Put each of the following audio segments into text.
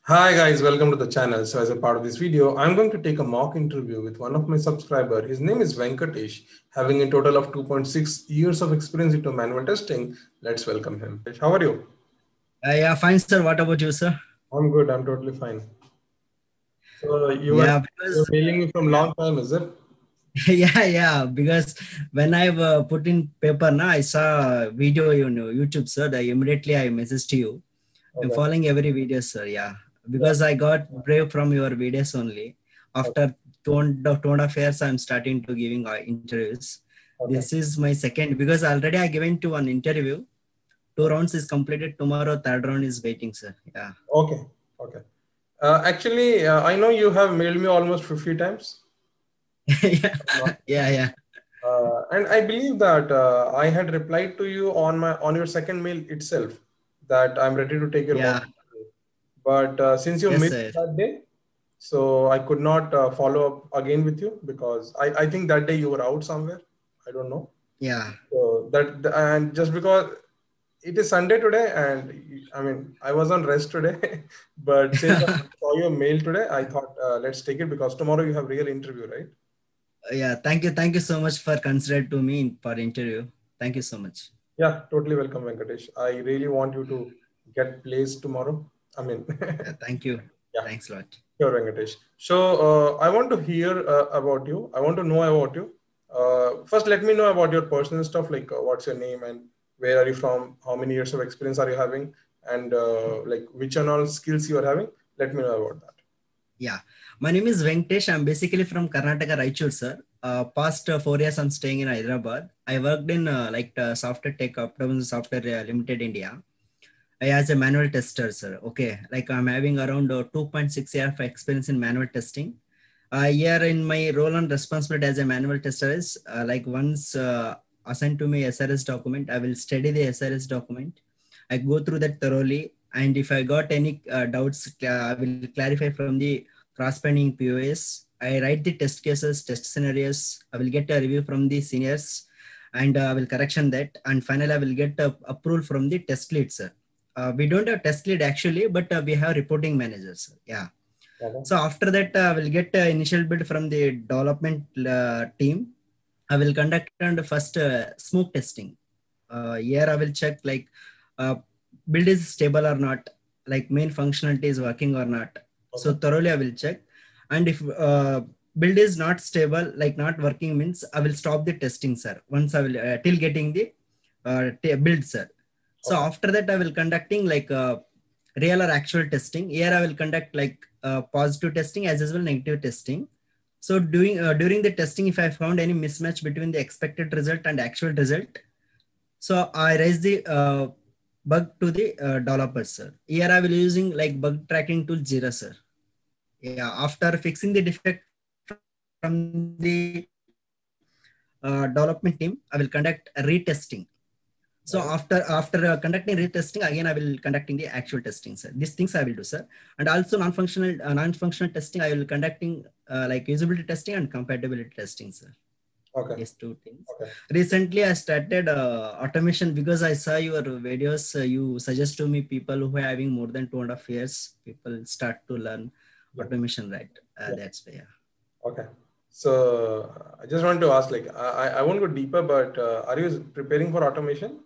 Hi guys, welcome to the channel. So as a part of this video, I'm going to take a mock interview with one of my subscriber. His name is Venkatesh, having a total of 2.6 years of experience into manual testing. Let's welcome him. How are you? Yeah, fine, sir. What about you, sir? I'm good. I'm totally fine. So Yeah, you're because mailing me from long time, is it? because when I've put in paper, na, I saw a video on YouTube, sir. Immediately I messaged to you. I'm Okay. following every video, sir. Yeah, Yeah. because I got brave from your videos only. Okay. After two and a half years, I'm starting to giving interviews. Okay. This is my second because already I given to one interview. Two Okay. rounds is completed. Tomorrow, third round is waiting, sir. Yeah. Okay. Okay. Actually, I know you have mailed me almost 50 times. yeah, yeah. And I believe that I had replied to you on your second mail itself that I'm ready to take your mock Yeah. interview. But since you Yes, missed sir. that day, so I could not follow up again with you because I think that day you were out somewhere. I don't know. Yeah. So and just because it is Sunday today, and I mean I was on rest today, but since I saw your mail today, I thought let's take it because tomorrow you have real interview, right? Yeah, thank you. Thank you so much for considering to me for interview. Thank you so much. Yeah, totally welcome, Venkatesh. I really want you to get placed tomorrow. I mean, Yeah, thank you. yeah, Thanks a lot. sure, Venkatesh. So I want to hear about you. I want to know about you. First, let me know about your personal stuff, like what's your name and where are you from? How many years of experience are you having? And like which and all skills you are having? Let me know about that. Yeah, my name is Venkatesh. I'm basically from Karnataka, Raichur, sir. Past 4 years, I'm staying in Hyderabad. I worked in software tech, Optimum Software Limited, India. As a manual tester, sir. Okay, like I'm having around 2.6 years of experience in manual testing. Here in my role and responsibility as a manual tester is like once assigned to me SRS document, I will study the SRS document. I go through that thoroughly, and if I got any doubts, I will clarify from the cross-pending POS. I write the test cases, test scenarios. I will get a review from the seniors, and I will correction that. And finally, I will get approval from the test lead, sir. We don't have test lead actually, but we have reporting managers. Yeah. Okay. So after that, I will get initial build from the development team. I will conduct and first smoke testing. Here I will check like uh, build is stable or not, like main functionality is working or not. So Okay. thoroughly I will check, and if build is not stable, like not working, means I will stop the testing, sir. Once I will till getting the build, sir. So Okay. after that, I will conducting like real or actual testing. Here I will conduct like positive testing as well negative testing. So during the testing, if I found any mismatch between the expected result and actual result, so I raise the bug to the developers, sir. Here I will using like bug tracking tool Jira, sir. Yeah, after fixing the defect from the development team, I will conduct a retesting. So after Okay. conducting retesting, again I will conducting the actual testing, sir. These things I will do, sir. And also non-functional testing I will conducting like usability testing and compatibility testing, sir. Okay. These two things. Okay. Recently, I started automation because I saw your videos. You suggest to me people who are having more than 2.5 years. People start to learn Yeah. automation, right? Yeah. That's why. Yeah. Okay. So I just want to ask, like, I won't go deeper, but are you preparing for automation?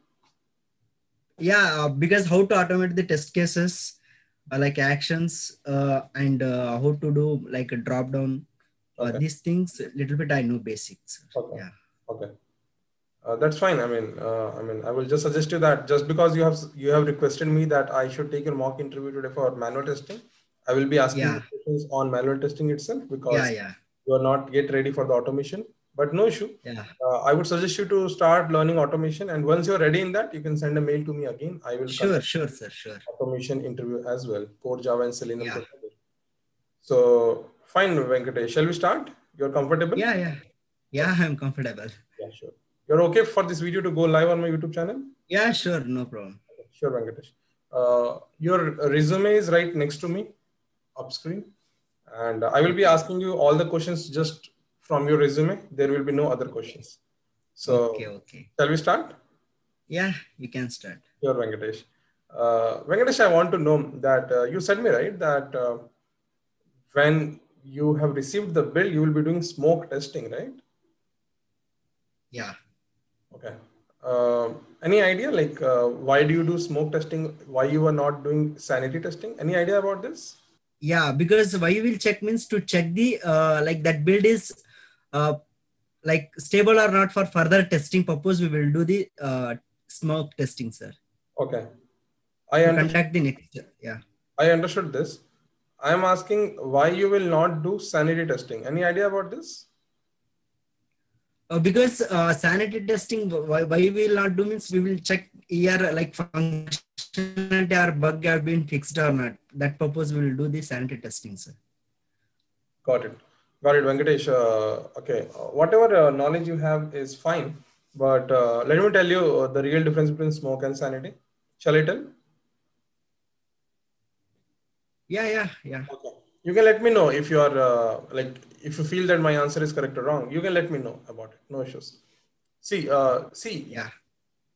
Yeah, because how to automate the test cases, like actions, and how to do like a drop down. Okay. These things, little bit I know basics. Okay. Yeah. Okay. That's fine. I will just suggest you that just because you have requested me that I should take your mock interview today for manual testing, I will be asking you Yeah. questions on manual testing itself Yeah. because Yeah. you are not yet ready for the automation. But no issue. Yeah. I would suggest you to start learning automation, and once you're ready in that, you can send a mail to me again. I will Sure. conduct Sure, sir. Sure. automation interview as well, Core Java and Selenium Yeah. together. So fine, Venkatesh. Shall we start? You're comfortable? Yeah. Yeah. Yeah. Okay. I'm comfortable. Yeah, sure. You're okay for this video to go live on my YouTube channel? Yeah. Sure. No problem. Okay, sure, Venkatesh. Your resume is right next to me, up screen, and I will be Okay. asking you all the questions just from your resume. There will be no other questions. Okay. So, Okay. shall we start? Yeah, you can start. Sure, Venkatesh. Venkatesh, I want to know that you said me right that when you have received the bill, you will be doing smoke testing, right? Yeah. Okay. Any idea like why do you do smoke testing? Why you are not doing sanity testing? Any idea about this? Yeah, because why we will check means to check the like that build is uh, like stable or not. For further testing purpose, we will do the smoke testing, sir. Okay. I To understood. conduct the next, yeah. I understood this. I am asking why you will not do sanity testing. Any idea about this? Because sanity testing, why we will not do means we will check here like functionality or bug have been fixed or not. That purpose we will do the sanity testing, sir. Got it. Got it, Venkatesh. Okay. Whatever knowledge you have is fine. But let me tell you the real difference between smoke and sanity. Shall I tell? Yeah. Okay. You can let me know if you are like if you feel that my answer is correct or wrong. You can let me know about it. No issues. See, Yeah.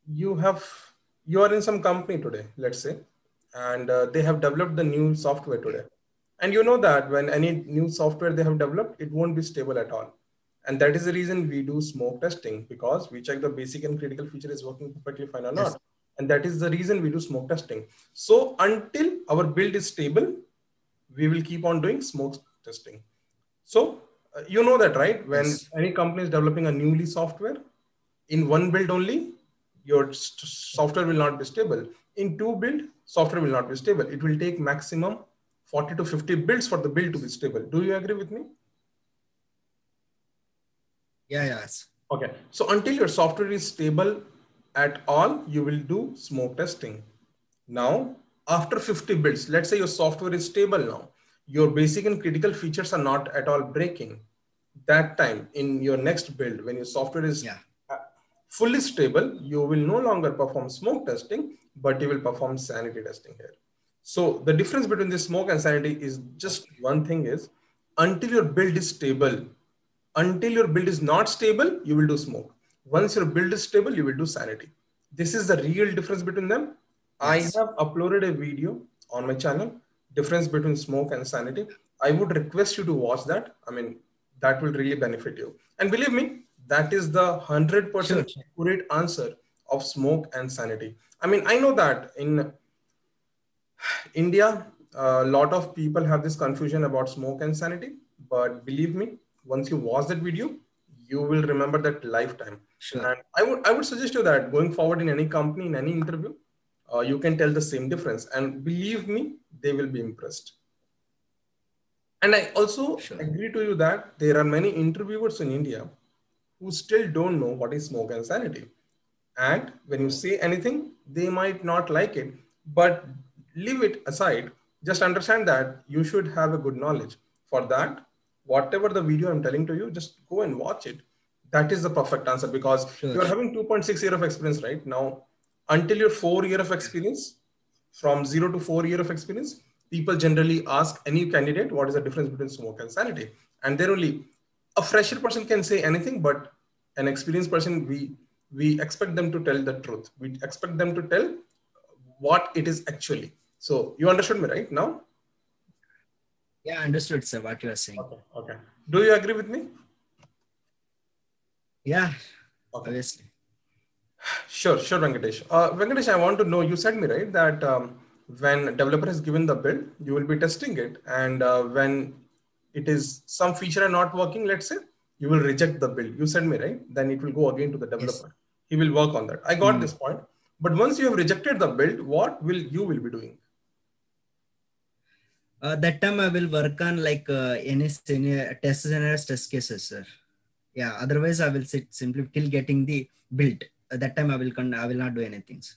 you have you are in some company today, let's say, and they have developed the new software Okay. today, and you know that when any new software they have developed, it won't be stable at all, and that is the reason we do smoke testing because we check the basic and critical feature is working perfectly fine or Yes. not, and that is the reason we do smoke testing. So until our build is stable, we will keep on doing smoke testing. So you know that, right? When Yes. any company is developing a newly software, in one build only, your software will not be stable. In two build, software will not be stable. It will take maximum 40 to 50 builds for the build to be stable. Do you agree with me? Yeah. Yes. Okay. So until your software is stable at all, you will do smoke testing. Now, after 50 builds, let's say your software is stable now, your basic and critical features are not at all breaking. That time in your next build, when your software is Yeah. uh, fully stable, you will no longer perform smoke testing, but you will perform sanity testing here. So the difference between the smoke and sanity is just Okay. one thing is until your build is stable, until your build is not stable, you will do smoke. Once your build is stable, you will do sanity. This is the real difference between them. I Yes. have uploaded a video on my channel, difference between smoke and sanity. I would request you to watch that. I mean, that will really benefit you. And believe me, that is the Sure. 100% Sure. accurate answer of smoke and sanity. I mean, I know that in India, a lot of people have this confusion about smoke and sanity, but believe me, once you watch that video, you will remember that lifetime. Sure. And I would suggest you that going forward in any company, in any interview, you can tell the same difference. And believe me, they will be impressed. And I also Sure. agree to you that there are many interviewers in India who still don't know what is smoke and sanity. And when you say anything, they might not like it, but leave it aside. Just understand that you should have a good knowledge. For that, whatever the video I'm telling to you, just go and watch it. That is the perfect answer because Sure. you're having 2.6 year of experience right now. Until your 4 year of Yeah. experience, from 0 to 4 year of experience, people generally ask any candidate what is the difference between smoke and sanity. And they're only a fresher person can say anything, but an experienced person, we expect them to tell the truth. We expect them to tell what it is actually. So you understood me right now? Yeah. Understood, sir. What you are saying. Okay. Okay. Do you agree with me? Yeah. Okay. Obviously. Sure, Venkatesh. Venkatesh, I want to know, you said me, right, that when developer has given the build, you will be testing it. And when it is some feature are not working, let's say, you will reject the build. You said me, right? Then it will go again to the Yes. developer. He will work on that. I got Mm. this point. But once you have rejected the build, what will you will be doing? That time I will work on like any test scenarios, test cases, sir. Yeah. Otherwise, I will sit simply till getting the build. That time I will not do anything, sir.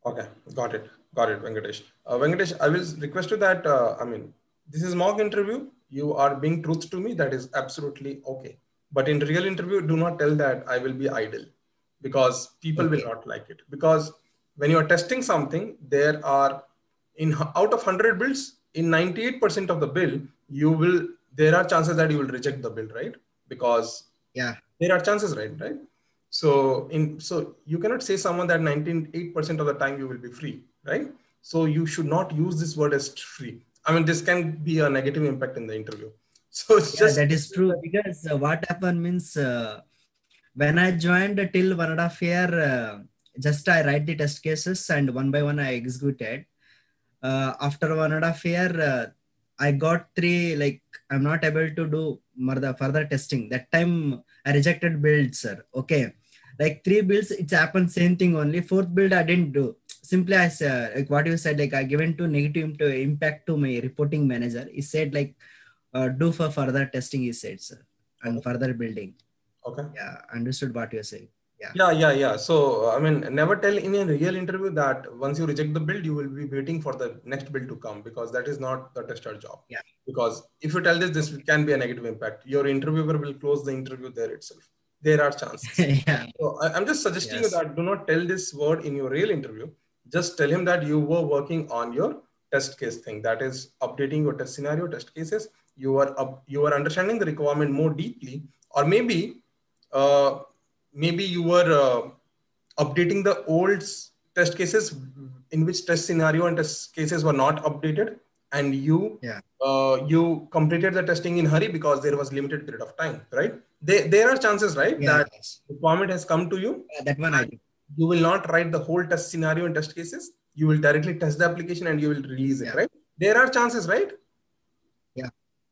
Okay, got it, Venkatesh. Venkatesh, I will request you that, I mean, this is mock interview. You are being truth to me. That is absolutely okay. But in real interview, do not tell that I will be idle because people will Okay. not like it. Because when you are testing something, there are out of 100 builds, in 98% of the bill, there are chances that you will reject the build, right? Because Yeah. there are chances, right? So you cannot say someone that 98% of the time you will be free, right? So you should not use this word as free. I mean, this can be a negative impact in the interview. So it's Yeah, just that is true because what happened means when I joined till 1.5 year, just I write the test cases and one by one I executed. After 1.5 year, I got three, like I'm not able to do further testing. That time I rejected builds, sir. Okay. Like three builds, it's happened same thing only. Fourth build I didn't do. Simply as like what you said, like I given to negative impact to my reporting manager. He said like do for further testing, he said, sir, and okay. further building. Okay. Yeah, understood what you're saying. Yeah. Yeah. So, I mean, never tell in a real interview that once you reject the build, you will be waiting for the next build to come, because that is not the tester job. Yeah. Because if you tell this can be a negative impact. Your interviewer will close the interview there itself. There are chances. Yeah. So I'm just suggesting you Yes. that do not tell this word in your real interview. Just tell him that you were working on your test case thing. That is updating your test scenario, test cases. You are understanding the requirement more deeply, or uh, maybe you were updating the old test cases in which test scenario and test cases were not updated, and you completed the testing in hurry because there was limited period of time, right? There are chances, right, Yeah. that Yes. requirement has come to you, Yeah, that one I do. you will not write the whole test scenario and test cases. You will directly test the application and you will release it, Yeah. right? There are chances, right? Yeah.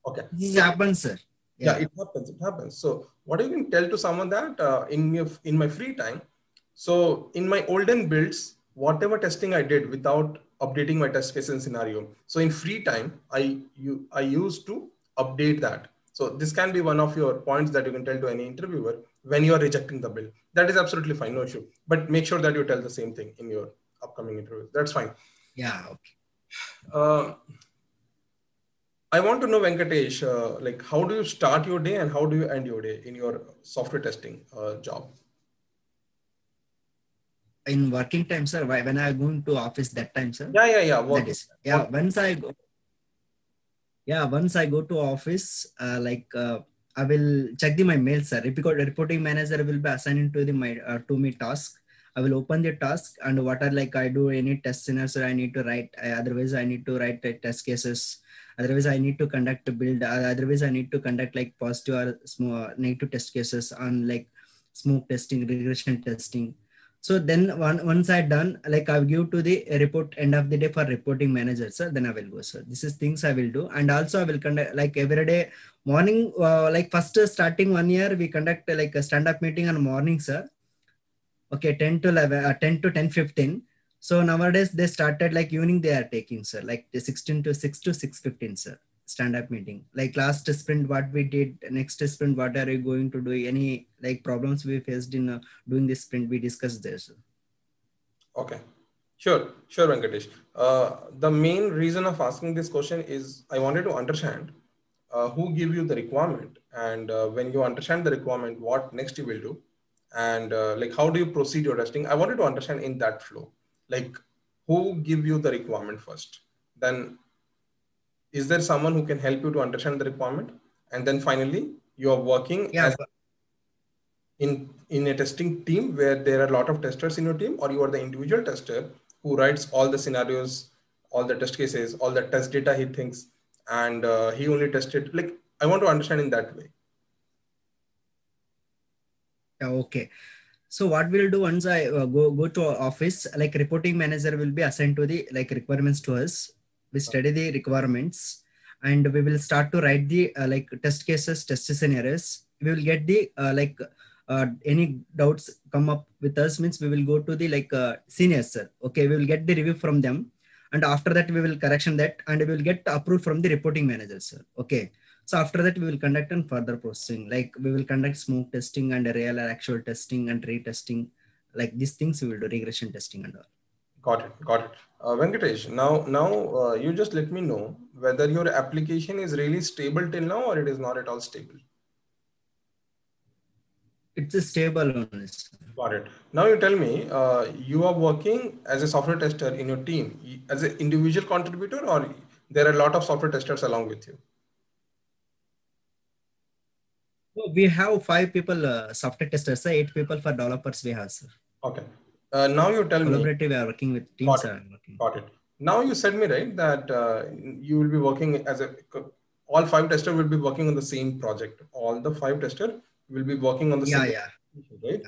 Okay. This happens, sir. Yeah, Yeah. it happens. It happens. So what you can tell to someone that in my free time, so in my olden builds, whatever testing I did without updating my test case and scenario. So in free time, I used to update that. So this can be one of your points that you can tell to any interviewer when you are rejecting the build. That is absolutely fine, no issue. But make sure that you tell the same thing in your upcoming interview. That's fine. Yeah. Okay. Uh, I want to know, Venkatesh, like how do you start your day and how do you end your day in your software testing job? In working time, sir, when I go into office that time, sir, Yeah. that Working. is, yeah, once I go to office, I will check my mails, sir, because the reporting manager will be assigning to my to me task. I will open the task, and what are like I do any test scenarios I need to write. Otherwise, I need to write test cases. Otherwise, I need to conduct a build. Otherwise, I need to conduct like positive or negative test cases on like smoke testing, regression testing. So then once I done, like I'll give to the report end of the day for reporting manager, sir. Then I will go, sir. This is things I will do. And also I will conduct like every day morning, like first starting 1 year, we conduct like a stand-up meeting on morning, sir. Okay, 10 to 11, 10 to 10:15. So nowadays they started like evening they are taking, sir, like the 16 to 6 to 6:15, sir. Stand-up meeting. Like last sprint, what we did, next sprint, what are you going to do? Any like problems we faced in doing this sprint, we discussed this. Okay. Sure, Venkatesh. The main reason of asking this question is I wanted to understand who give you the requirement, and when you understand the requirement, what next you will do, and like how do you proceed your testing. I wanted to understand in that flow, like who give you the requirement first, then is there someone who can help you to understand the requirement, and then finally you are working Yeah. as in a testing team where there are a lot of testers in your team, or you are the individual tester who writes all the scenarios, all the test cases, all the test data he thinks, and he only tested. Like I want to understand in that way. Okay. So what we'll do once I go to office, like reporting manager will be assigned to the like requirements to us. We study the requirements and we will start to write the like test cases, test scenarios. We will get the any doubts come up with us means we will go to the like seniors, sir. Okay, we will get the review from them, and after that we will correction that and we will get approved from the reporting manager, sir. Okay. So after that, we will conduct and further processing. Like we will conduct smoke testing and real or actual testing and retesting. Like these things we will do regression testing and all. Got it. Venkatesh, now you just let me know whether your application is really stable till now or it is not at all stable. It's a stable only. Got it. Now you tell me, you are working as a software tester in your team as an individual contributor, or there are a lot of software testers along with you? So we have 5 people software testers, 8 people for developers we have, sir. Okay. Now you tell me. Collaborative, we are working with teams. Got it. Are working. Got it. Now you said me, right, that you will be working as all 5 testers will be working on the same project. All the 5 testers will be working on the Yeah, same, yeah. right?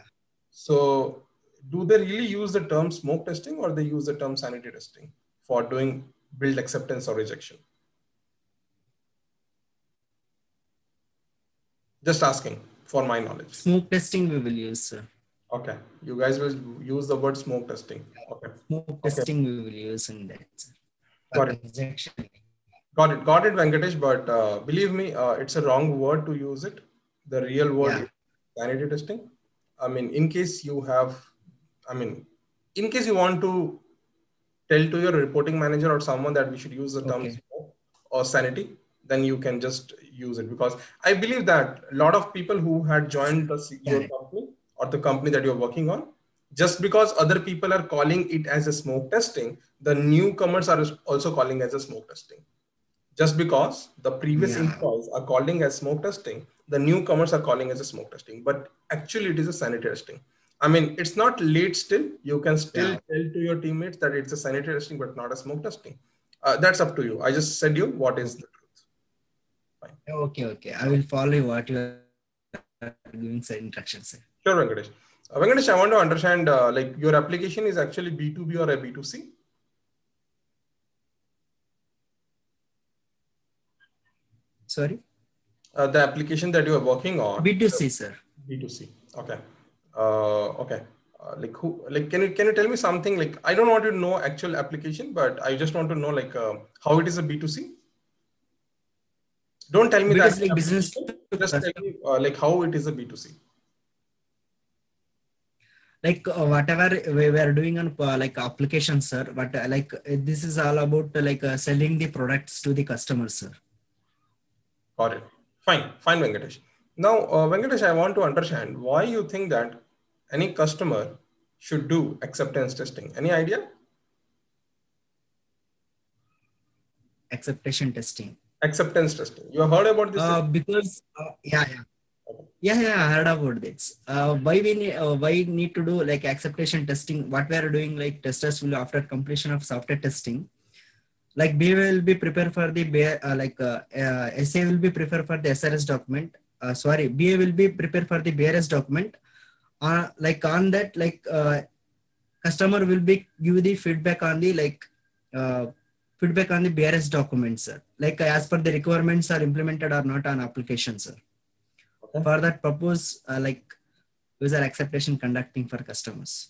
So do they really use the term smoke testing or they use the term sanity testing for doing build acceptance or rejection? Just asking for my knowledge. Smoke testing we will use, sir. Okay. You guys will use the word smoke testing. Okay. Smoke Okay. testing we will use in that, sir. Got it. Rejection. Got it, Venkatesh. But believe me, it's a wrong word to use it. The real word Yeah. is sanity testing. I mean, in case you have, I mean, in case you want to tell to your reporting manager or someone that we should use the term Okay. smoke or sanity, then you can just use it, because I believe that a lot of people who had joined your Sanity. company or the company that you're working on, just because other people are calling it as a smoke testing, the newcomers are also calling as a smoke testing. Just because the previous Yeah. employees are calling as smoke testing, the newcomers are calling as a smoke testing, but actually it is a sanitary testing. I mean, it's not late still. You can still Yeah. tell to your teammates that it's a sanitary testing, but not a smoke testing. That's up to you. I just said you what is the truth. Fine. Okay. Okay. I will follow what you are giving, sir, instructions, sir. Sure, Venkatesh. Venkatesh, I want to understand, like your application is actually B2B or a B2C? Sorry. The application that you are working on, B2C, sir. B2C. Okay. Okay. Like who? Like can you tell me something? Like I don't want to know actual application, but I just want to know like how it is a B2C. Don't tell me that B2C like business application. to Just tell customer. me like how it is a B2C. Like whatever we were doing on like applications, sir. But this is all about selling the products to the customers, sir. Got it. Fine. Fine, Venkatesh. Now, Venkatesh, I want to understand why you think that any customer should do acceptance testing. Any idea? Acceptation testing. Acceptance testing. You have heard about this? Because I heard about this. Why need to do like acceptation testing? What we are doing, like testers will after completion of software testing, like B will be prepared for the SA will be prepared for the SRS document. Sorry, BA will be prepared for the BRS document. Like on that, customer will be give the feedback on the feedback on the BRS documents, sir. Like as per the requirements are implemented or not on application, sir. Okay. For that purpose, user acceptation conducting for customers.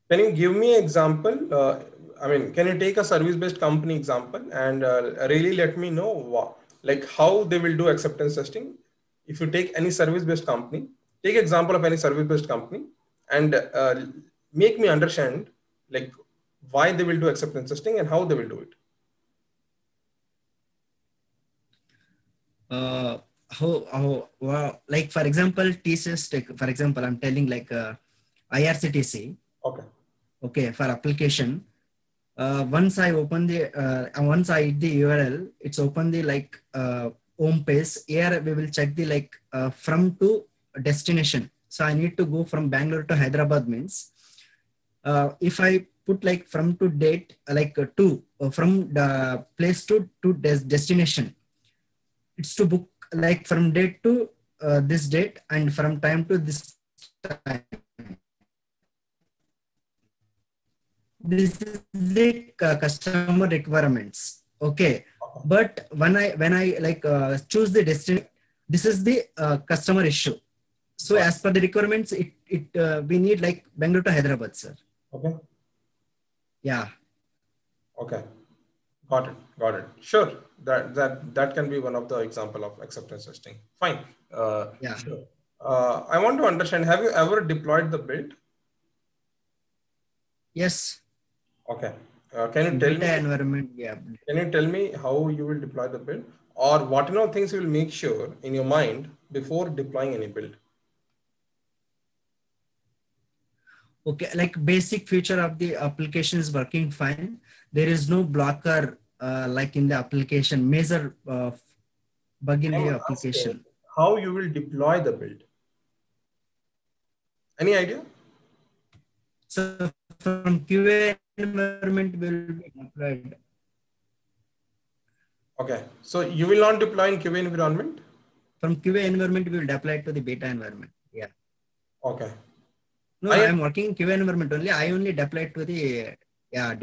Can you give me an example? I mean, can you take a service-based company example and really let me know like how they will do acceptance testing? If you take any service-based company, take example of any service-based company and make me understand like why they will do acceptance testing and how they will do it. Like for example, TCS Tech, for example, I'm telling IRCTC. Okay, for application. Once I open once I hit the URL, it's open the home page. Here we will check the from to destination. So I need to go from Bangalore to Hyderabad means, if I put like from to date, from the place to destination, it's to book like from date to this date and from time to this time. This is the customer requirements. Okay. But when I choose the destination, this is the customer issue. So as per the requirements, we need like Bangalore to Hyderabad, sir. Okay. Yeah. Okay. Got it. Sure. That can be one of the example of acceptance testing. Fine. Yeah. Sure. I want to understand, have you ever deployed the build? Yes. Okay. Can you tell me environment? Yeah. Can you tell me how you will deploy the build, or what things you will make sure in your mind before deploying any build? Okay, like basic feature of the application is working fine. There is no blocker like in the application, major bug in the application. How you will deploy the build? Any idea? So from QA environment will be deployed. Okay. So you will not deploy in QA environment? From QA environment, we will deploy it to the beta environment. Yeah. Okay. No, I'm working in QA environment only. I only deploy it to the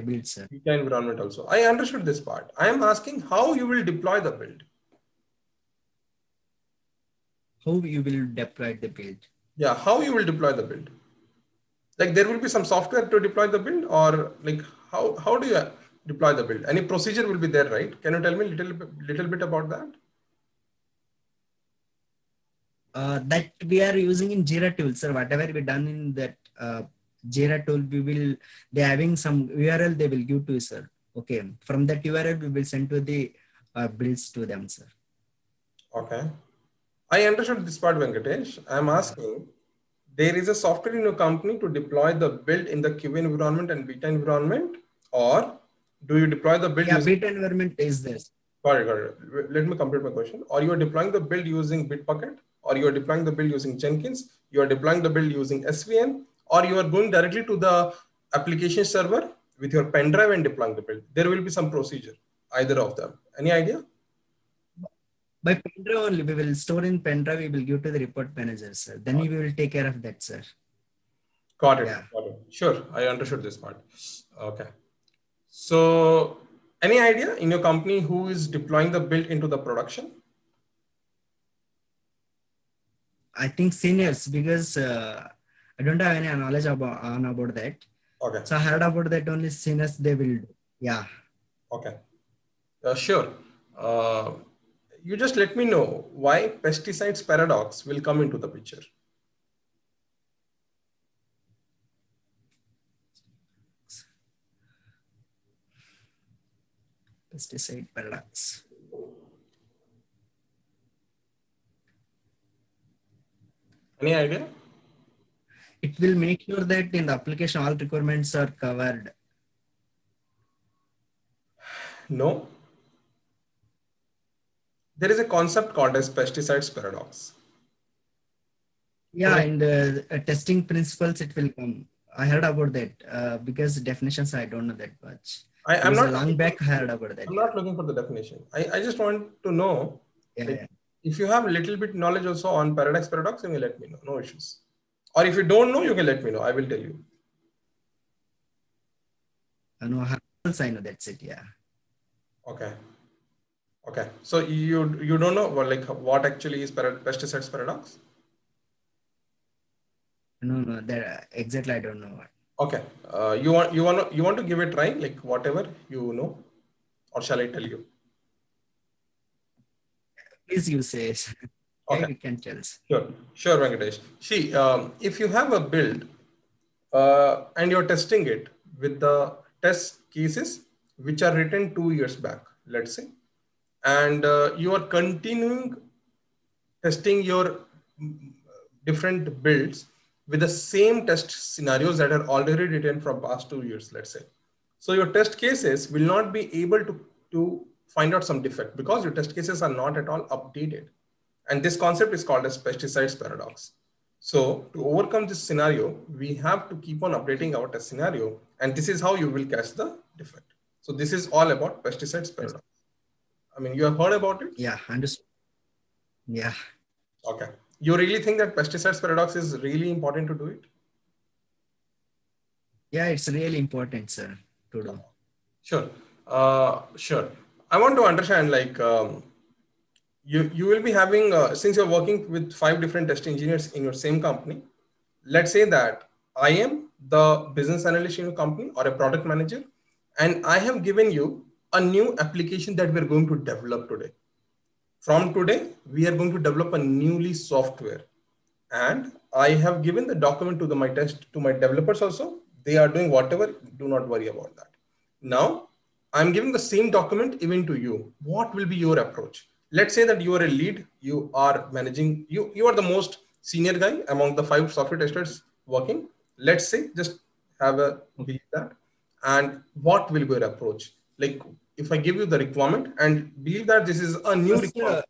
build, sir. Beta environment also. I understood this part. I am asking how you will deploy the build. How you will deploy the build? Yeah, how you will deploy the build? Like there will be some software to deploy the build, or like how do you deploy the build? Any procedure will be there, right? Can you tell me little bit about that? That we are using in Jira tool, sir. Whatever we done in that Jira tool, they having some URL they will give to, sir. Okay, from that URL we will send to the builds to them, sir. Okay, I understood this part, Venkatesh. I'm asking, there is a software in your company to deploy the build in the QA environment and beta environment, or do you deploy the build? Yeah, beta environment is this. Got it. Let me complete my question. Or you are deploying the build using Bitbucket, or you are deploying the build using Jenkins, you are deploying the build using SVN, or you are going directly to the application server with your pen drive and deploying the build. There will be some procedure, either of them. Any idea? By pen drive only, we will store in pen drive, we will give to the report manager, sir. Then we will take care of that, sir. Got it. Yeah. Got it. Sure. I understood this part. Okay. So any idea in your company who is deploying the build into the production? I think seniors, because I don't have any knowledge about that. Okay. So I heard about that only seniors they will do. Yeah. Okay. Sure. You just let me know why pesticides paradox will come into the picture. Pesticide paradox. Any idea? It will make sure that in the application all requirements are covered. No. There is a concept called as pesticides paradox. Yeah, in the testing principles it will come. I heard about that because definitions I don't know that much. I'm not long back I heard about that. I'm not looking for the definition. I just want to know if you have a little bit knowledge also on paradox, you can let me know. No issues. Or if you don't know, you can let me know. I will tell you. I know that's it. Yeah. Okay. Okay. So you don't know what actually is pesticides paradox? No, that exactly I don't know. Okay. You want to give it a try, like whatever you know, or shall I tell you? Please you say. Okay. We can tell. Sure, Venkatesh. See, if you have a build and you're testing it with the test cases which are written 2 years back, let's say, and you are continuing testing your different builds with the same test scenarios that are already written from past 2 years, let's say. So your test cases will not be able to find out some defect because your test cases are not at all updated. And this concept is called as pesticides paradox. So to overcome this scenario, we have to keep on updating our test scenario. And this is how you will catch the defect. So this is all about pesticides paradox. I mean, you have heard about it? Yeah, understood. Yeah. Okay. You really think that pesticides paradox is really important to do it? Yeah, it's really important, sir, to do. Sure. Sure. I want to understand, you will be having, since you're working with 5 different test engineers in your same company, let's say that I am the business analyst in your company or a product manager, and I have given you a new application that we're going to develop today. From today, we are going to develop a newly software, and I have given the document to my developers also. They are doing whatever, do not worry about that. Now, I'm giving the same document even to you. What will be your approach? Let's say that you are a lead, you are managing, you are the most senior guy among the 5 software testers working. Let's say, just have a believe that. And what will be your approach? Like, if I give you the requirement and believe that this is a new requirement,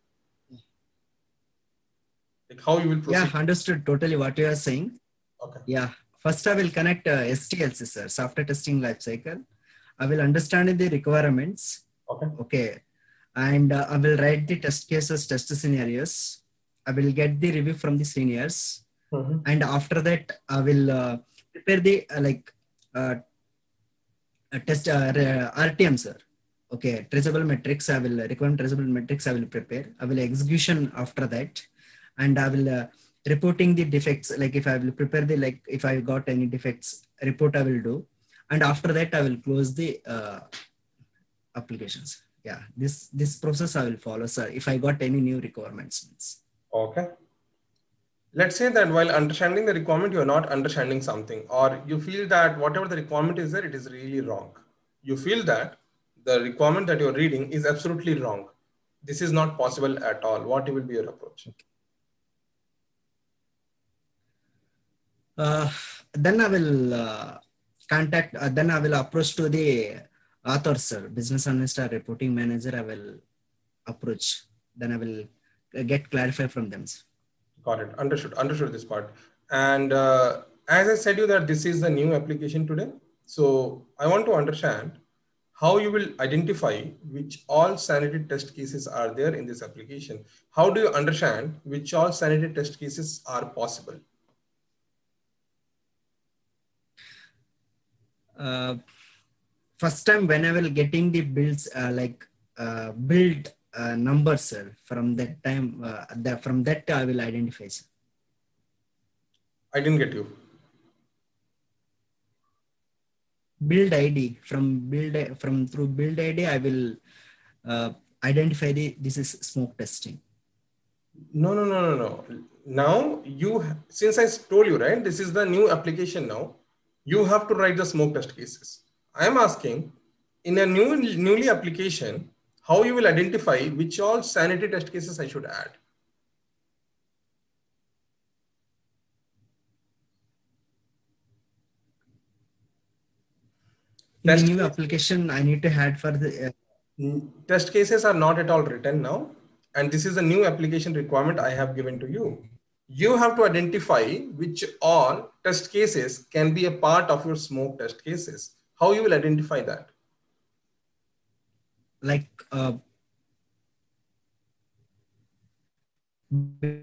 like how you will proceed? Yeah, understood totally what you are saying. Okay. Yeah. First, I will connect STLC, sir, software testing lifecycle. I will understand the requirements. Okay. Okay. And I will write the test cases, test scenarios. I will get the review from the seniors. And after that, I will prepare the test RTM, sir. Okay, traceable metrics. I will requirement traceable metrics. I will prepare. I will execution after that, and I will reporting the defects. Like if I will prepare the if I got any defects, report I will do, and after that I will close the applications. Yeah, this process I will follow, sir. If I got any new requirements. Okay. Let's say that while understanding the requirement, you are not understanding something, or you feel that whatever the requirement is there, it is really wrong. You feel that the requirement that you're reading is absolutely wrong. This is not possible at all. What will be your approach? Then I will contact, then I will approach to the author, sir, business analyst or reporting manager. I will approach. Then I will get clarified from them, sir. Got it. Understood this part. And as I said you that this is the new application today. So I want to understand how you will identify which all sanity test cases are there in this application. How do you understand which all sanity test cases are possible? First time when I will getting the builds build numbers, sir, from that time, from that I will identify, sir. I didn't get you. Build ID through build ID I will identify this is smoke testing. No. Now since I told you, right, this is the new application now, you have to write the smoke test cases. I am asking in a newly application, how you will identify which all sanity test cases I should add. In the new application, I need to add for the test cases are not at all written now. And this is a new application requirement I have given to you. You have to identify which all test cases can be a part of your smoke test cases. How you will identify that?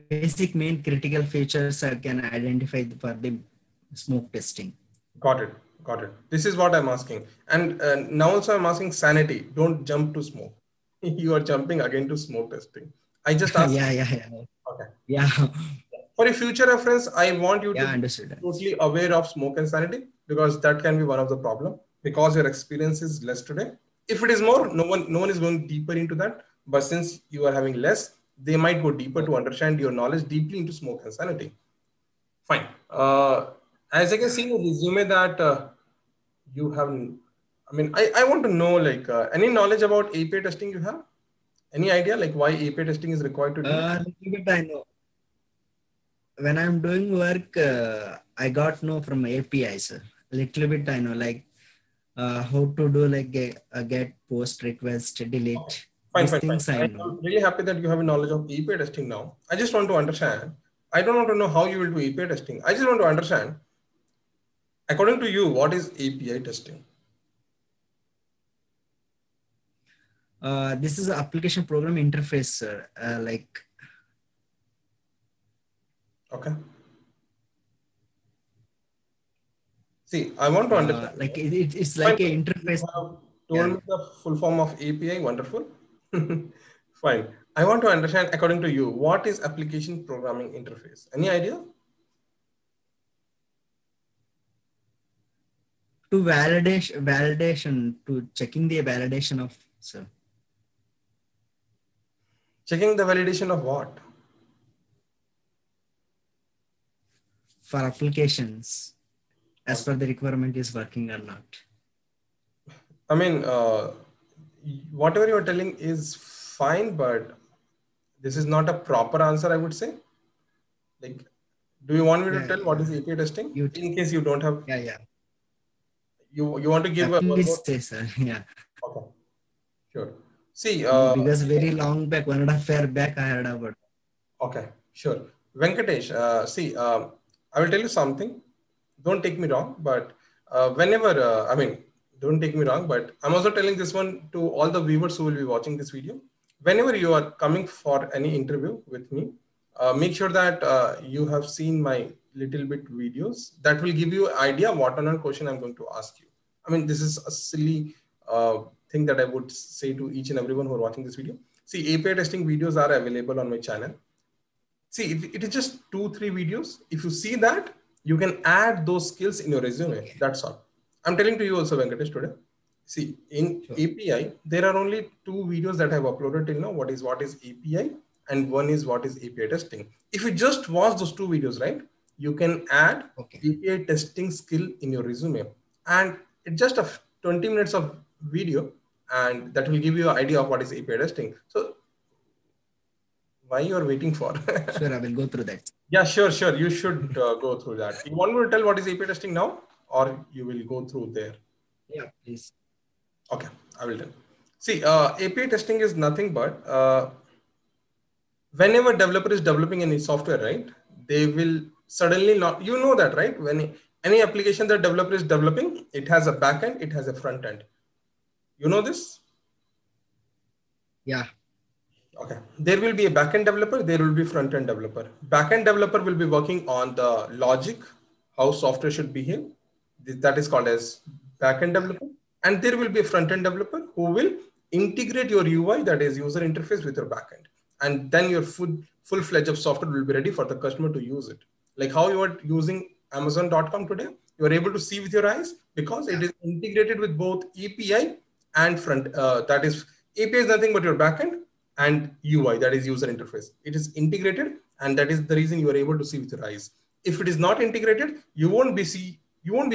Basic main critical features I can identify for the smoke testing. Got it. This is what I'm asking. And now also I'm asking sanity. Don't jump to smoke. You are jumping again to smoke testing. I just asked. Yeah. Okay. Yeah. For a future reference, I want you to be totally aware of smoke and sanity, because that can be one of the problem, because your experience is less today. If it is more, no one is going deeper into that. But since you are having less, they might go deeper to understand your knowledge deeply into smoke and sanity. Fine. As I can see in your resume that you have, I want to know any knowledge about API testing you have? Any idea why API testing is required to do? Little bit I know. When I'm doing work, I got know from API, sir. Little bit I know how to do get, post, request, delete. Fine. Things I know. I'm really happy that you have a knowledge of API testing now. I just want to understand. I don't want to know how you will do API testing. I just want to understand, according to you, what is API testing? This is an application program interface, sir. Okay. See, I want to understand. It's like an interface. You have told me the full form of API. Wonderful. Fine. I want to understand, according to you, what is application programming interface? Any idea? To validation, to checking the validation of, sir. Checking the validation of what? For applications, as per the requirement is working or not. I mean, whatever you're telling is fine, but this is not a proper answer, I would say. Do you want me to tell what is API testing? In case you don't have. Yeah. You want to give please say, sir. Yeah. Okay. Sure. See, because very long back, 1.5 years back, I heard about. Okay, sure. Venkatesh, see, I will tell you something. don't take me wrong, but whenever, don't take me wrong, but I'm also telling this one to all the viewers who will be watching this video. Whenever you are coming for any interview with me, make sure that you have seen my little bit videos that will give you an idea what on question I'm going to ask you. I mean, this is a silly thing that I would say to each and everyone who are watching this video. See, API testing videos are available on my channel. See, it is just 2-3 videos. If you see that, you can add those skills in your resume. Okay. That's all. I'm telling to you also, Venkatesh, today. See, in API, there are only 2 videos that I've uploaded till now. What is API, and one is what is API testing. If you just watch those 2 videos, right, you can add API testing skill in your resume. And it's just a 20 minutes of video, and that will give you an idea of what is API testing. So why you are waiting for? Sure, I will go through that. Yeah, sure. You should go through that. You want me to tell what is API testing now, or you will go through there? Yeah, please. Okay, I will tell. See, API testing is nothing but whenever developer is developing any software, right? They will suddenly not, you know that, right? When any application that developer is developing, it has a backend, it has a front end. You know this? Yeah. Okay. There will be a backend developer, there will be front-end developer. Backend developer will be working on the logic, how software should behave. That is called as backend developer. And there will be a front-end developer who will integrate your UI, that is user interface, with your backend. And then your full-fledged of software will be ready for the customer to use it. Like how you are using Amazon.com today, you are able to see with your eyes because it is integrated with both API and front. That is, API is nothing but your backend, and UI, that is user interface. It is integrated, and that is the reason you are able to see with your eyes. If it is not integrated, you won't be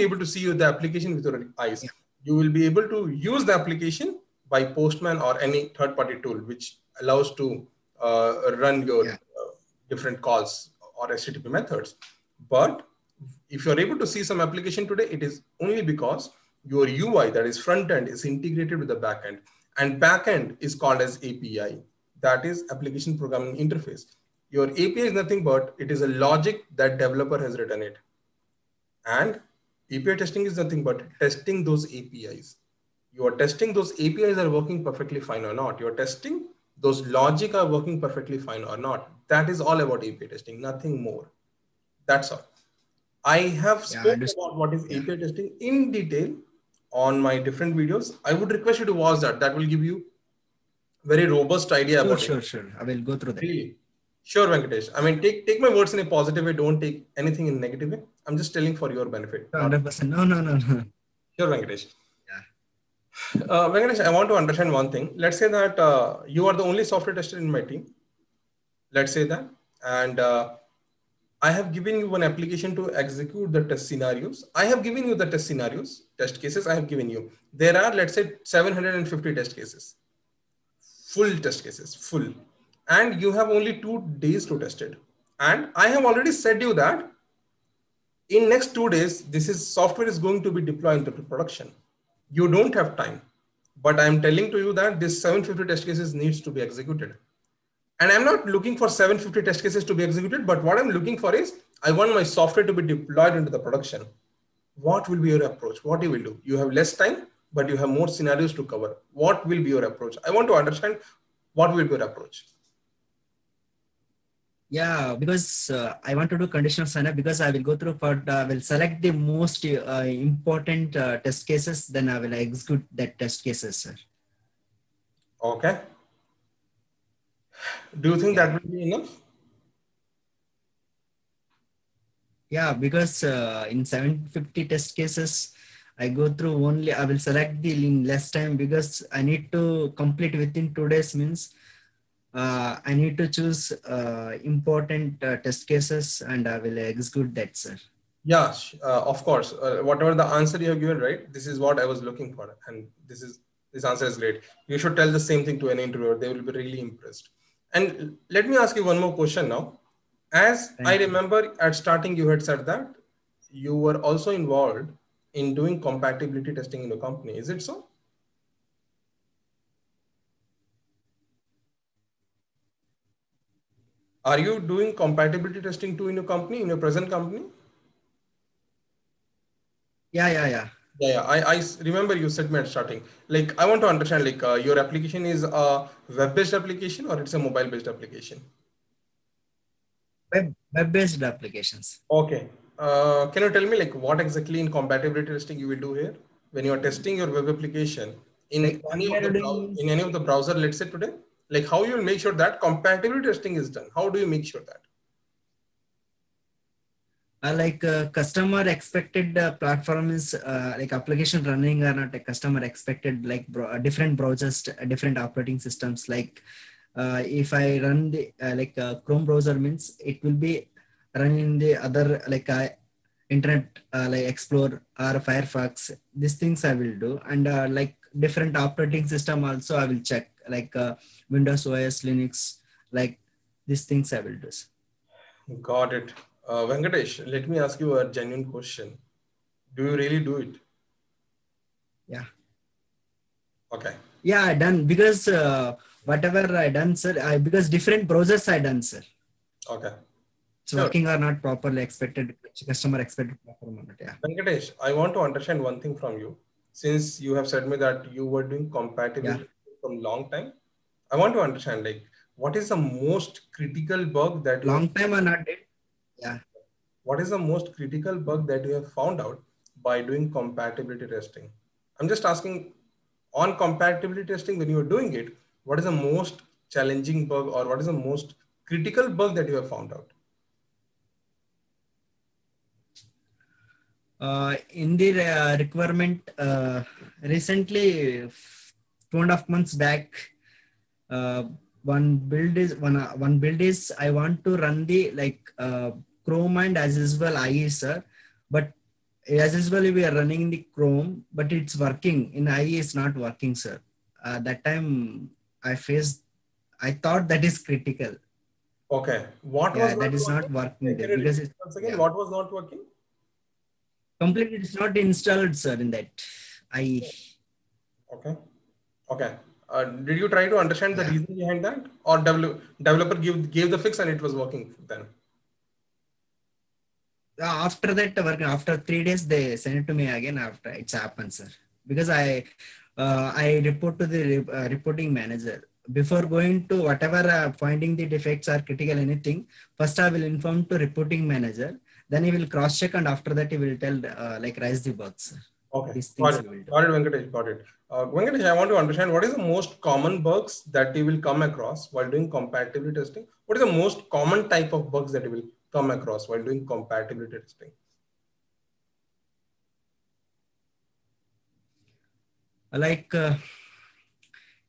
able to see the application with your eyes. Yeah. You will be able to use the application by Postman or any third-party tool, which allows to run your different calls or HTTP methods. But if you're able to see some application today, it is only because your UI, that is front end, is integrated with the backend, and backend is called as API. That is application programming interface. Your API is nothing but it is a logic that developer has written it. And API testing is nothing but testing those APIs. You are testing those APIs are working perfectly fine or not. You're testing those logic are working perfectly fine or not. That is all about API testing, nothing more. That's all. I have spoken about what is API testing in detail on my different videos. I would request you to watch that. That will give you very robust idea about it. Sure. I will go through that. Really? Sure, Venkatesh. I mean, take my words in a positive way. Don't take anything in a negative way. I'm just telling for your benefit. 100%. No. Sure, Venkatesh. Venkatesh, I want to understand one thing. Let's say that you are the only software tester in my team. Let's say that. And I have given you one application to execute the test scenarios. I have given you the test scenarios, test cases I have given you. There are, let's say, 750 test cases. Full test cases, full. And you have only 2 days to test it. And I have already said you that in next 2 days, software is going to be deployed into production. You don't have time, but I'm telling to you that this 750 test cases needs to be executed. And I'm not looking for 750 test cases to be executed, but what I'm looking for is I want my software to be deployed into the production. What will be your approach? What you will do? You have less time, but you have more scenarios to cover. What will be your approach? I want to understand what will be your approach. Yeah, because I want to do conditional sign-up because I will go through I will select the most important test cases, then I will execute that test cases, sir. Okay. Do you think that will be enough? Yeah, because in 750 test cases, I go through only, I will select the in less time because I need to complete within 2 days means I need to choose important test cases and I will execute that, sir. Yeah, of course. Whatever the answer you have given, right? This is what I was looking for. And this answer is great. You should tell the same thing to any interviewer. They will be really impressed. And let me ask you one more question now. As I remember at starting, you had said that you were also involved in doing compatibility testing in the company. Is it so? Are you doing compatibility testing too in your company, in your present company? Yeah. Yeah. I remember you said me at starting. Like, I want to understand, like, your application is a web-based application or it's a mobile-based application? Web-based applications. Okay. Can you tell me, like, what exactly in compatibility testing you will do here when you are testing your web application Like what we are doing in means any of the browser, let's say today, like how you will make sure that compatibility testing is done? How do you make sure that? like customer expected platform is like application running or not a customer expected like different browsers, different operating systems. Like if I run the like Chrome browser means it will be running the other like internet like Explorer or Firefox. These things I will do, and like different operating system also I will check, like Windows OS, Linux, like these things I will do. Got it. Venkatesh, let me ask you a genuine question. Do you really do it? Yeah. Okay. Yeah, I done because whatever I done, sir, because different browsers I done, sir. Okay. It's Sure. working or not properly expected, customer expected performance. Yeah. Venkatesh, I want to understand one thing from you. Since you have said me that you were doing Yeah. compatibility from long time, I want to understand, like, what is the most critical bug that you have, Long time or not did. Yeah. what is the most critical bug that you have found out by doing compatibility testing? I'm just asking, on compatibility testing, when you are doing it, what is the most challenging bug or what is the most critical bug that you have found out? In the requirement, recently, 2.5 months back, uh, one build is I want to run the like Chrome and as usual IE, sir, but as usual we are running in the Chrome, but it's working in IE. It's not working, sir. That time I faced. I thought that is critical. Okay. What was Yeah, not that is not working? working Can there you because repeat it's once again? yeah What was not working? completely. It's not installed, sir. In that IE. Okay. Okay. Did you try to understand the Yeah. reason behind that, or developer gave the fix and it was working then? After that work, after 3 days they sent it to me again after it's happened, sir, because I report to the reporting manager before going to whatever finding the defects or critical anything. First I will inform to reporting manager, then he will cross check, and after that he will tell like raise the bugs, sir. Okay. These Got things it. we will do. Got it, Venkatesh. Got it. Venkatesh, I want to understand what is the most common bugs that you will come across while doing compatibility testing? What is the most common type of bugs that you will come across while doing compatibility testing? Like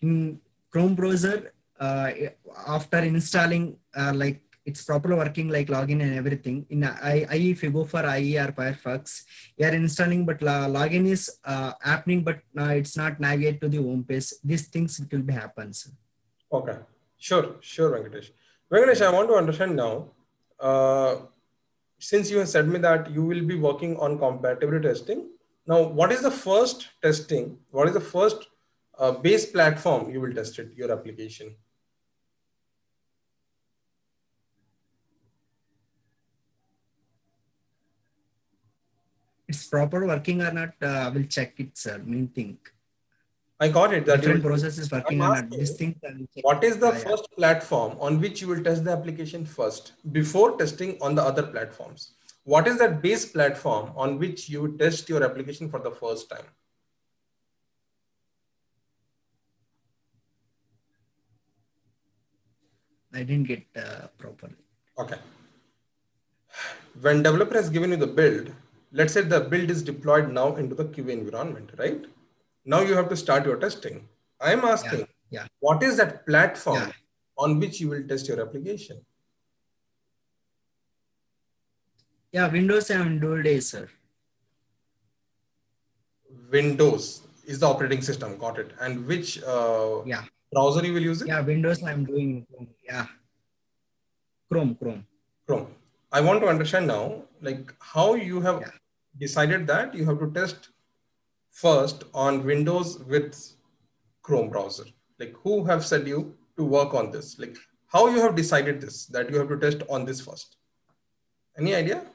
in Chrome browser, after installing, like it's properly working, like login and everything. In if you go for IE or Firefox, you are installing, but login is happening, but it's not navigate to the home page. These things it will be happens. Okay. Sure, Venkatesh. Venkatesh, I want to understand now. Uh, since you have said me that you will be working on compatibility testing, now what is the first testing? What is the first base platform you will test it, your application? It's proper working or not. I will check it, sir. Main thing. I got it that you Different will. process is I'm working or not. This asking, thing I will check. what is the Yeah. first platform on which you will test the application first before testing on the other platforms? What is that base platform on which you test your application for the first time? I didn't get properly. Okay. When developer has given you the build, let's say the build is deployed now into the QA environment, right? Now you have to start your testing. I'm Yeah. asking, Yeah. what is that Yeah. platform on which you will test your application? Yeah. Windows and dual days, sir. Windows is the operating system, got it. And which Yeah. browser you will use it? Yeah, Windows I'm doing. Yeah, Chrome. Chrome. I want to understand now, like how you have Yeah. decided that you have to test first on Windows with Chrome browser. Like who have said you to work on this? Like how you have decided this, that you have to test on this first? Any idea?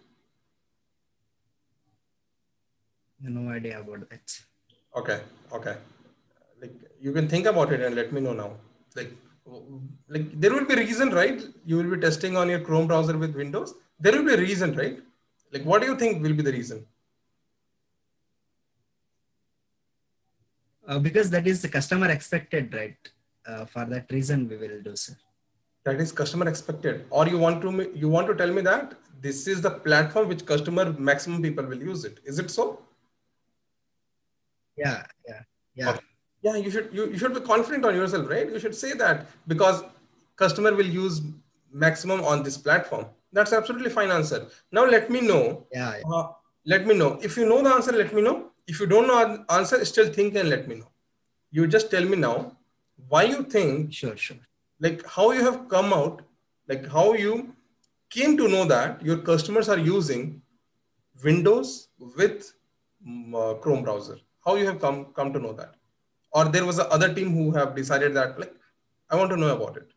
No idea about that. Okay, okay. Like you can think about it and let me know now. Like, like there will be a reason, right? You will be testing on your Chrome browser with Windows. There will be a reason, right? Like, what do you think will be the reason? Because that is the customer expected, right? For that reason, we will do, sir. That is customer expected, or you want to tell me that this is the platform which customer maximum people will use it. Is it so? Yeah, yeah, yeah. Okay. Yeah, you should be confident on yourself, right? You should say that because customer will use maximum on this platform. That's absolutely fine answer. Now let me know. Yeah, yeah. Uh, Let me know if you know the answer. Let me know. If you don't know the answer, still think and let me know. You just tell me now why you think, Sure, sure. like how you have come out, like how you came to know that your customers are using Windows with Chrome browser. How you have come to know that, or there was a other team who have decided that, like, I want to know about it.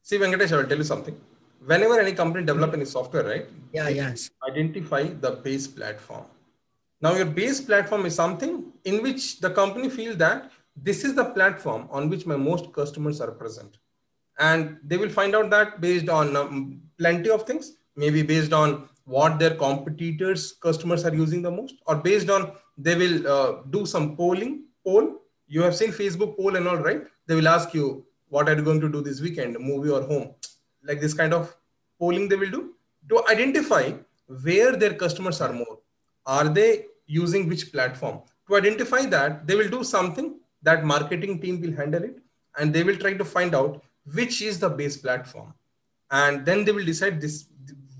See, Venkatesh, I will tell you something. Whenever any company develop any software, right, Yeah, they yes. identify the base platform. Now, your base platform is something in which the company feel that this is the platform on which my most customers are present. And they will find out that based on plenty of things, maybe based on what their competitors customers are using the most, or based on they will do some poll. You have seen Facebook poll and all, right? They will ask you, what are you going to do this weekend, movie or home? Like this kind of polling they will do to identify where their customers are Yeah, more. Are they using which platform? To identify that, they will do something that marketing team will handle it, and they will try to find out which is the base platform, and then they will decide this,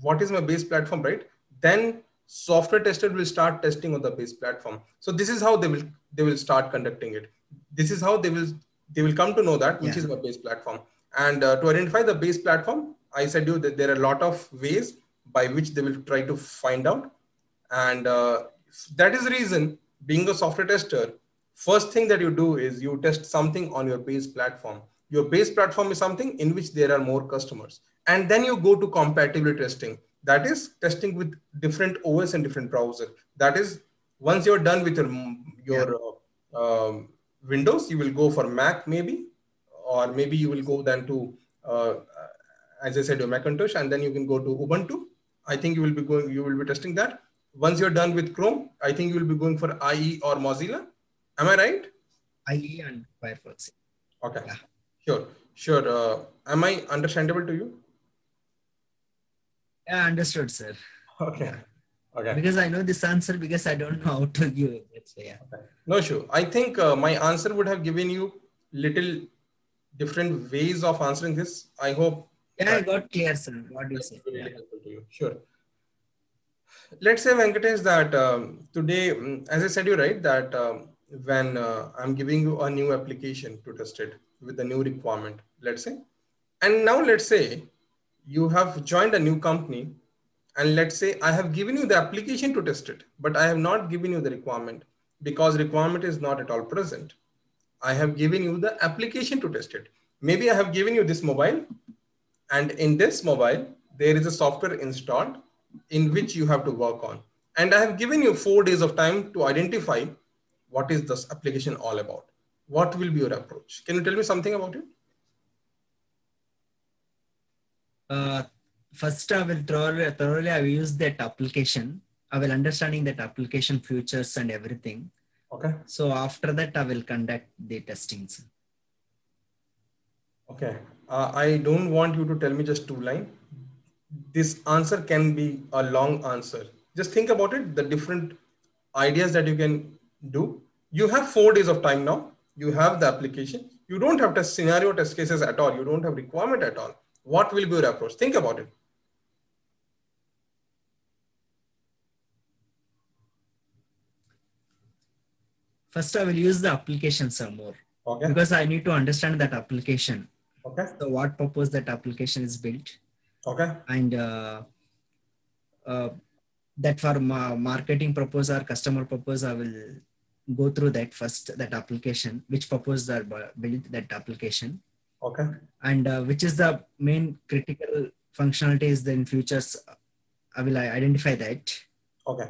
what is my base platform, right? Then software tester will start testing on the base platform. So this is how they will start conducting it. This is how they will come to know that which yeah, is my base platform. And to identify the base platform, I said you that there are a lot of ways by which they will try to find out. And that is the reason, being a software tester, first thing that you do is you test something on your base platform. Your base platform is something in which there are more customers, and then you go to compatibility testing. That is testing with different OS and different browser. That is, once you're done with yeah, your Windows, you will go for Mac maybe, or maybe you will go then to uh, as I said, your Macintosh, and then you can go to Ubuntu. I think you will be testing that. Once you're done with Chrome, I think you will be going for IE or Mozilla. Am I right? IE and Firefox. Okay, Yeah, sure, sure. Am I understandable to you? yeah, understood, sir. Okay, Yeah, okay, because I know this answer because I don't know how to give it. That's why, yeah. okay. No issue. I think my answer would have given you little different ways of answering this. I hope Yeah, I that got clear, sir. What do you that say? will be Yeah. really helpful to you. Sure. Let's say, Venkatesh, that today, as I said, you right that when I'm giving you a new application to test it with a new requirement, let's say, and now let's say you have joined a new company, and let's say I have given you the application to test it, but I have not given you the requirement because requirement is not at all present. I have given you the application to test it. Maybe I have given you this mobile, and in this mobile, there is a software installed in which you have to work on. And I have given you 4 days of time to identify what is this application all about. What will be your approach? Can you tell me something about it? Uh, First, I will thoroughly I will use that application. I will understanding that application features and everything. Okay. So after that, I will conduct the testings. Okay. I don't want you to tell me just two lines. This answer can be a long answer. Just think about it, the different ideas that you can do. You have 4 days of time now. You have the application. You don't have test scenario test cases at all. You don't have requirement at all. What will be your approach? Think about it. First, I will use the application some more Okay. because I need to understand that application. Okay. So what purpose that application is built, Okay. and uh, that for marketing purpose or customer purpose, I will go through that first, that application, which purpose are built that application, Okay. and which is the main critical functionalities in futures. I will identify that. Okay.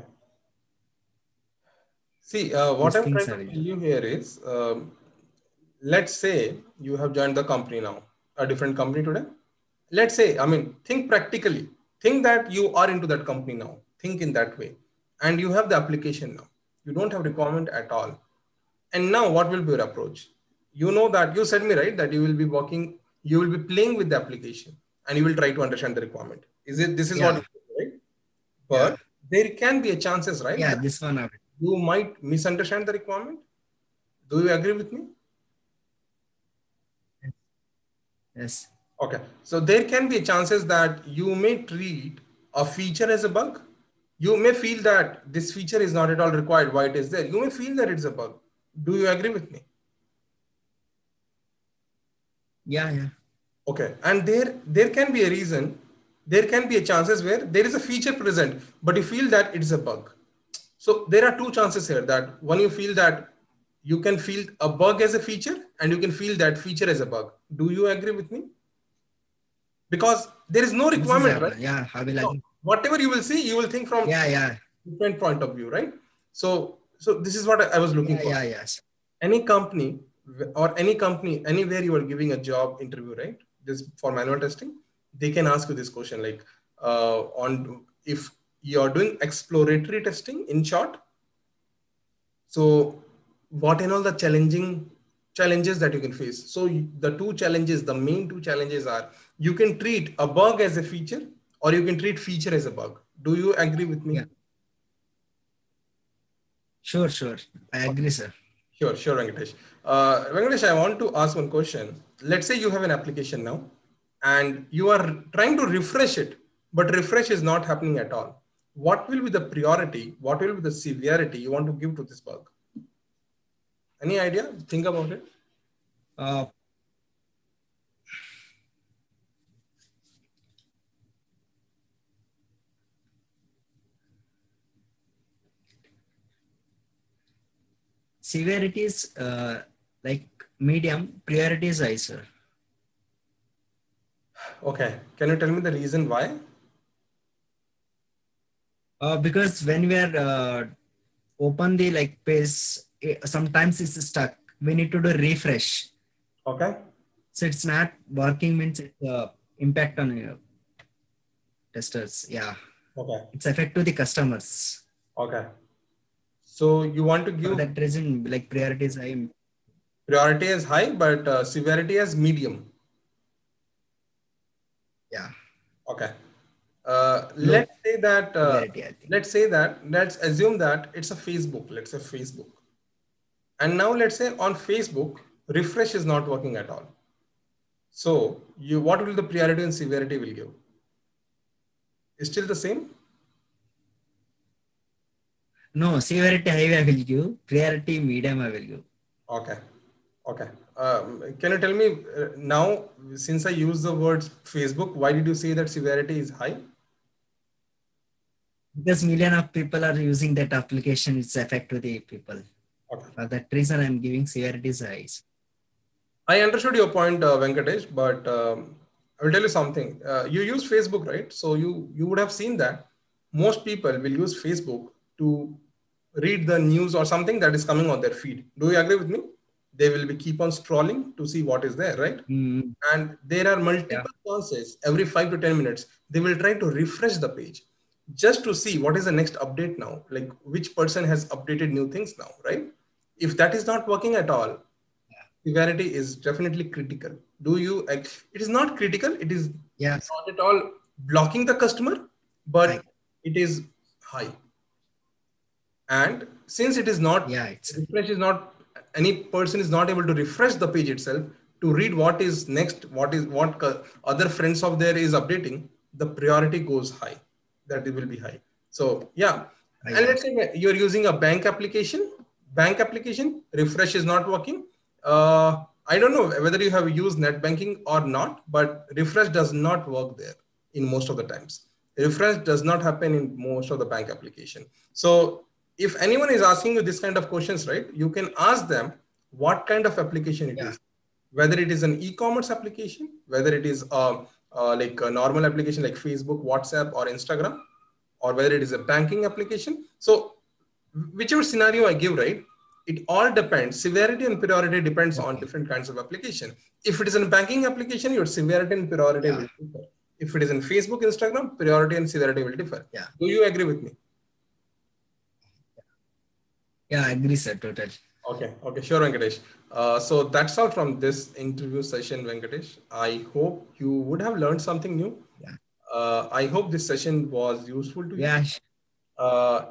See, what These I'm things trying I to will tell do. you here is, let's say you have joined the company now, a different company today. Let's say, I mean, think practically. Think that you are into that company now. Think in that way. And you have the application now. You don't have requirement at all. And now what will be your approach? You know that you said me, right, that you will be working, you will be playing with the application and you will try to understand the requirement. This is what you Yeah, said, right? yeah, But there can be a chances, right, yeah. that This one I will. you might misunderstand the requirement. Do you agree with me? Yes. Okay. So there can be chances that you may treat a feature as a bug. You may feel that this feature is not at all required. Why it is there? You may feel that it's a bug. Do you agree with me? Yeah, yeah. Okay. And there can be a reason. There can be a chances where there is a feature present, but you feel that it's a bug. So there are two chances here, that one, you feel that you can feel a bug as a feature and you can feel that feature as a bug. Do you agree with me? Because there is no This is requirement, right? yeah. I will So agree. whatever you will see, you will think from Yeah, yeah, different point of view, right? So this is what I was looking yeah, for. yeah, yes. Any company or any company, anywhere you are giving a job interview, right? This for manual testing, they can ask you this question like, on if you are doing exploratory testing, in short. So what and all the challenges that you can face. So the two challenges, the main two challenges are, you can treat a bug as a feature or you can treat feature as a bug. Do you agree with me? Yeah. Sure, sure. I Okay. agree, sir. Sure, Venkatesh. Venkatesh, I want to ask one question. Let's say you have an application now and you are trying to refresh it, but refresh is not happening at all. What will be the priority? What will be the severity you want to give to this bug? Any idea? Think about it. Uh, Severity is like medium, priority is high, sir. Okay. Can you tell me the reason why? Because when we are open the like page, sometimes it's stuck. We need to do refresh. Okay. So it's not working means it's impact on testers. Yeah, Okay. it's affect to the customers. Okay. So you want to For give that reason, like priority is high. priority as high, but severity as medium. Yeah, Okay. low Let's say that, severity, I think. let's assume that it's a Facebook, let's say Facebook. And now let's say on Facebook, refresh is not working at all. So what will the priority and severity will give? Is still the same? No, severity high I will give. Priority medium I will give. Okay. Okay. Can you tell me now, since I use the words Facebook, why did you say that severity is high? Because million of people are using that application, it's affect to the people. Okay. For that reason, I'm giving severity is high. I understood your point, Venkatesh, but I will tell you something. You use Facebook, right? So you would have seen that most people will use Facebook to read the news or something that is coming on their feed. Do you agree with me? They will be keep on scrolling to see what is there, right? Mm, And there are yeah, multiple chances every 5 to 10 minutes they will try to refresh the page just to see what is the next update now, like which person has updated new things now, right? If that is not working at all, severity is definitely critical. It is not critical, it is yes, not at all blocking the customer, high. but it is high. And since it is not, Yeah, it's refresh is not, any person is not able to refresh the page itself to read what is next, other friends of there is updating, the priority goes high, that it will be high. So yeah. And yeah. let's say you're using a bank application, refresh is not working. I don't know whether you have used net banking or not, but refresh does not work there in most of the times. Refresh does not happen in most of the bank application. So if anyone is asking you this kind of questions, right, you can ask them what kind of application it is, whether it is an e-commerce application, whether it is like a normal application like Facebook, WhatsApp, or Instagram, or whether it is a banking application. So whichever scenario I give, right, it all depends. Severity and priority depends on different kinds of application. If it is a banking application, your severity and priority will differ. If it is in Facebook, Instagram, priority and severity will differ. Do you agree with me? Yeah, I agree, sir. Totally. Okay. Sure, Venkatesh. So that's all from this interview session, Venkatesh. I hope you would have learned something new. I hope this session was useful to you. Yeah.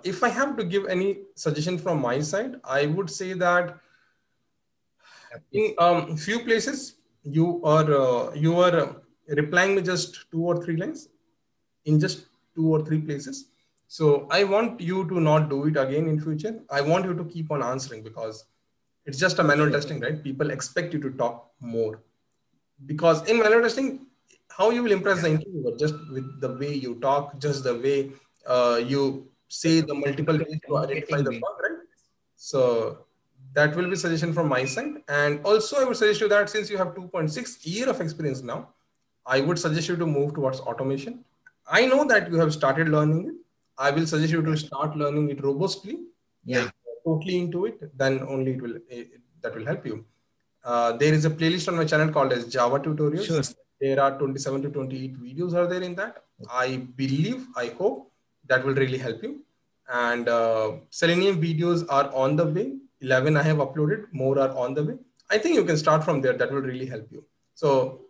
If I have to give any suggestion from my side, I would say that in few places you are replying with just 2 or 3 lines in just 2 or 3 places. So I want you to not do it again in future. I want you to keep on answering, because it's just a manual testing, right? People expect you to talk more, because in manual testing, how you will impress the interviewer? Just with the way you talk, just the way you say the multiple ways to identify the bug, right? So that will be suggestion from my side. And also I would suggest you that since you have 2.6 year of experience now, I would suggest you to move towards automation. I know that you have started learning it. I will suggest you to start learning it robustly, like totally into it. Then only that will help you. There is a playlist on my channel called as Java Tutorials. Sure. There are 27 to 28 videos are there in that. I hope that will really help you. And Selenium videos are on the way. 11 I have uploaded, more are on the way. I think you can start from there. That will really help you. So,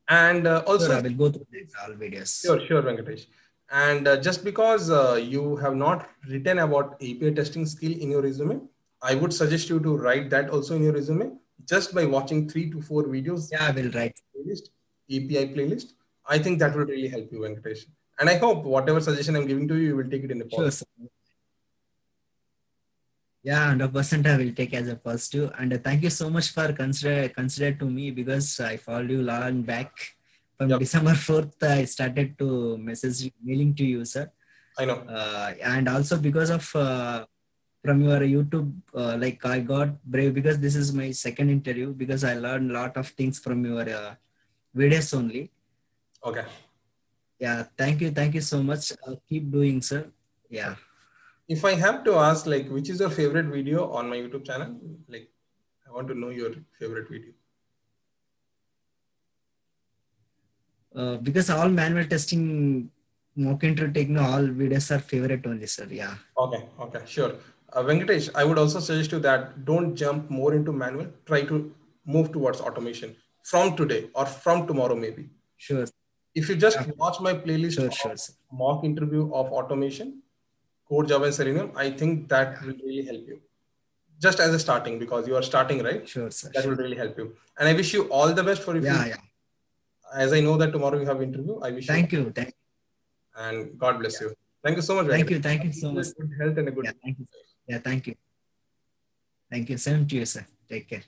and also, sure, I will go through all videos. Sure, Venkatesh. And just because you have not written about API testing skill in your resume, I would suggest you to write that also in your resume, just by watching 3 to 4 videos. Yeah, I will write. API playlist. I think that will really help you, Venkatesh. And I hope whatever suggestion I'm giving to you, you will take it in a positive. Sure, sir. Yeah, 100% I will take as a positive. And thank you so much for consider to me, because I followed you long back. From December 4th, I started to mailing to you, sir. I know. And also because of from your YouTube, like I got brave, because this is my second interview, because I learned a lot of things from your videos only. Okay. Yeah, thank you so much. Keep doing, sir. Yeah. If I have to ask, like, which is your favorite video on my YouTube channel? Like, I want to know your favorite video. Because all manual testing, mock interview taking, all videos are favorite only, sir. Yeah. Okay, sure. Venkatesh, I would also suggest you that don't jump more into manual. Try to move towards automation from today or from tomorrow, maybe. Sure. If you just watch my playlist sure, mock interview of automation, Core Java and Selenium, I think that will really help you. Just as a starting, because you are starting, right? Sure, sir. That will really help you. And I wish you all the best for your future. As I know that tomorrow you have interview, I wish you. Thank you. And God bless you. Thank you so much. Thank you so much. Good health and a good. Thank you. Yeah, thank you. Thank you. Same to you, sir. Take care.